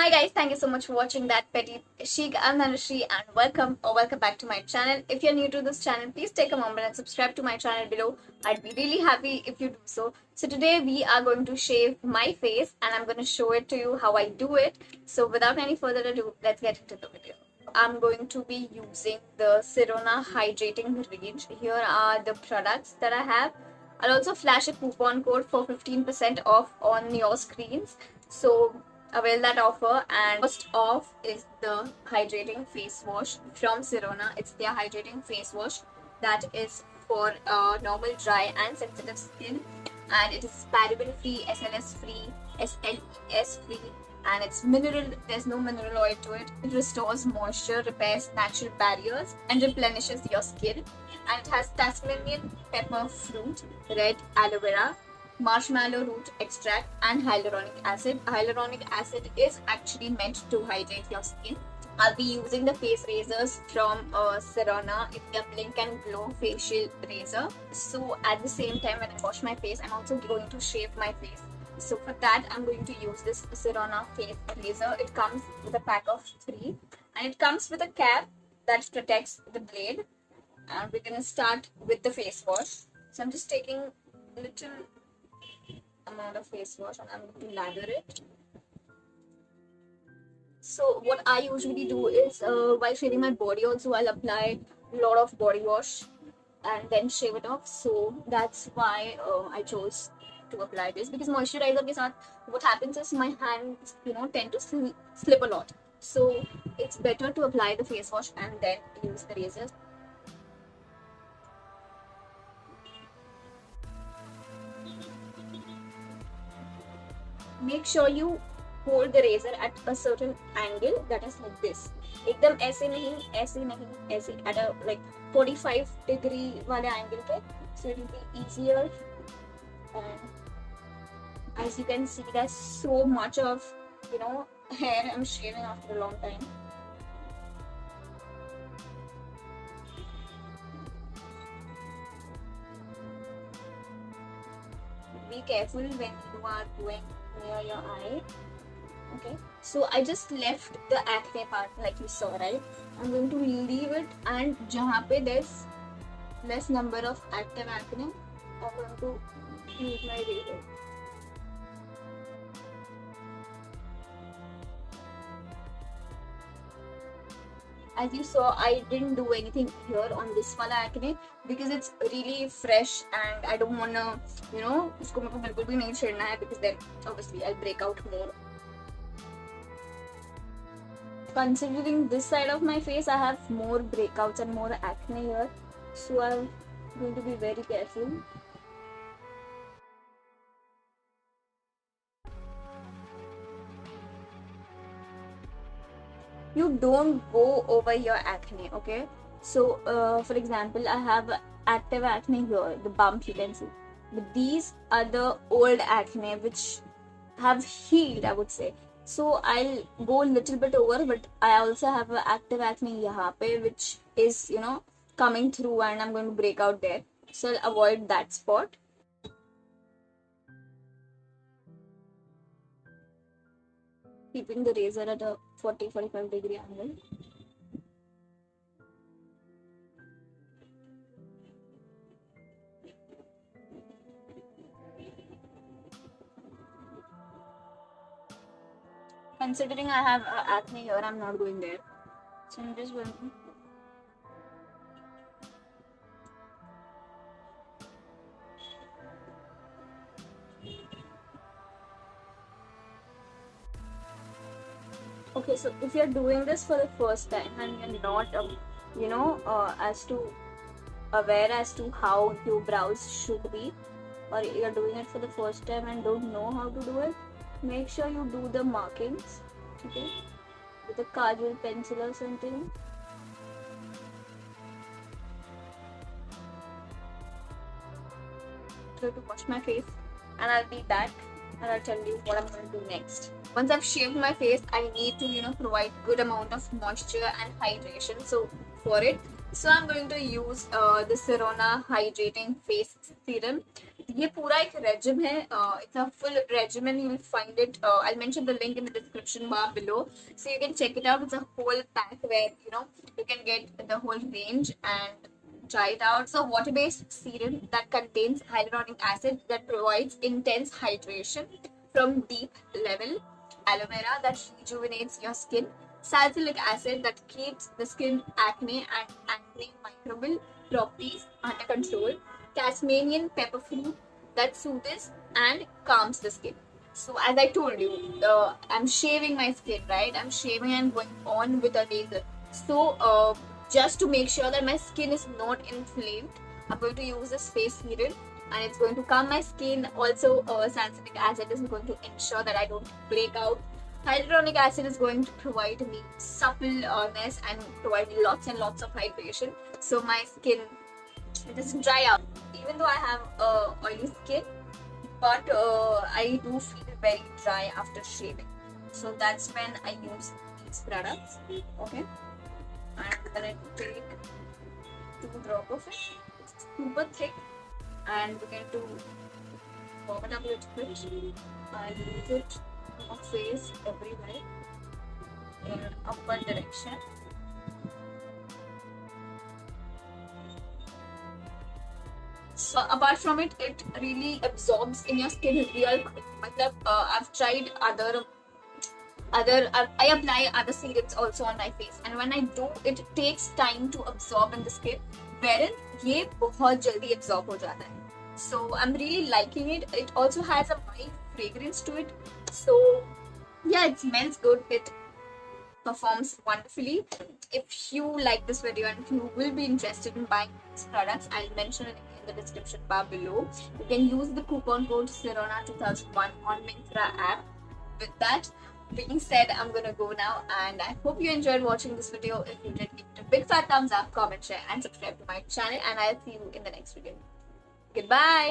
Hi guys, thank you so much for watching That Petite Chic. I'm Nanashri and welcome back to my channel. If you're new to this channel, please take a moment and subscribe to my channel below. I'd be really happy if you do so. So today we are going to shave my face and I'm going to show it to you how I do it. So without any further ado, let's get into the video. I'm going to be using the Sirona Hydrating range. Here are the products that I have. I'll also flash a coupon code for 15% off on your screens. So avail that offer. And first off is the hydrating face wash from Sirona. It's their hydrating face wash that is for normal, dry and sensitive skin, and it is paraben free, SLS free, SLES free, and it's mineral. There's no mineral oil to it. It restores moisture, repairs natural barriers and replenishes your skin. And it has Tasmanian pepper fruit, red aloe vera, marshmallow root extract and hyaluronic acid. Hyaluronic acid is actually meant to hydrate your skin. I'll be using the face razors from Sirona. It's their Blink and Glow facial razor. So at the same time when I wash my face, I'm also going to shave my face. So for that, I'm going to use this Sirona face razor. It comes with a pack of 3 and it comes with a cap that protects the blade. And we're going to start with the face wash. So I'm just taking a little amount of face wash and I'm going to lather it. So what I usually do is while shaving my body also, I'll apply a lot of body wash and then shave it off. So that's why I chose to apply this, because moisturizer ke saath what happens is my hands tend to slip a lot. So it's better to apply the face wash and then use the razor. Make sure you hold the razor at a certain angle, that is like this. एकदम ऐसे नहीं, ऐसे नहीं, ऐसे at a like 45 degree वाले angle पे. So it will be easier. And as you can see, there's so much of hair I'm shaving after a long time. Be careful when you are doing near your eye. Okay, so I just left the acne part like you saw, right? I'm going to leave it, and jahan pe there's less number of active acne, I'm going to use my razor. As you saw, I didn't do anything here on this wala acne because it's really fresh and I don't wanna, usko meko bilkul bhi nahi chhedna hai, because then obviously I'll break out more. Considering this side of my face, I have more breakouts and more acne here, so I'm going to be very careful. You don't go over your acne, okay? So for example, I have active acne here, the bump you can see, but these are the old acne which have healed, I would say. So I'll go a little bit over, but I also have active acne yahan pe, which is coming through, and I'm going to break out there, so I'll avoid that spot. Keeping the razor at a 40-45 degree angle. Considering I have acne here, I'm not going there, so I'm just going to okay. So if you're doing this for the first time and you're not as to aware as to how your brows should be, or you're doing it for the first time and don't know how to do it, make sure you do the markings, okay, with a kajal pencil or something. To wash my face, and I'll be back and I'll tell you what I'm going to do next. Once I've shaved my face, I need to provide good amount of moisture and hydration. So I'm going to use the Sirona Hydrating Face Serum. ये पूरा एक regime है. It's a full regimen. You will find it. I'll mention the link in the description bar below, so you can check it out. It's a whole pack where you can get the whole range and try it out. So water-based serum that contains hyaluronic acid that provides intense hydration from deep level. Aloe vera that rejuvenates your skin. Salicylic acid that keeps the skin acne and antimicrobial properties under control. Tasmanian pepper fruit that soothes and calms the skin. So as I told you, I'm shaving my skin, right? I'm shaving and going on with a laser. So just to make sure that my skin is not inflamed, I'm going to use this face serum, and it's going to calm my skin. Also, salicylic acid is going to ensure that I don't break out. Hyaluronic acid is going to provide me suppleness and provide lots and lots of hydration, so my skin doesn't dry out. Even though I have oily skin, but I do feel very dry after shaving. So that's when I use these products. Okay, and then I take 2 drops of it. It's super thick, and we're going to warm it up a little bit and use it on face everywhere in upward direction. So apart from it, it really absorbs in your skin real quick. I've tried I apply other serums also on my face, and when I do, it takes time to absorb in the skin, wherein ये बहुत जल्दी absorb हो जाता है. So I'm really liking it. It also has a mild fragrance to it. So yeah, it smells good. It performs wonderfully. If you like this video and if you will be interested in buying these products, I'll mention it in the description bar below. You can use the coupon code Sirona2001 on Myntra app. With that being said, I'm gonna go now, and I hope you enjoyed watching this video. If you did, give it a big fat thumbs up, comment, share and subscribe to my channel, and I'll see you in the next video. Goodbye.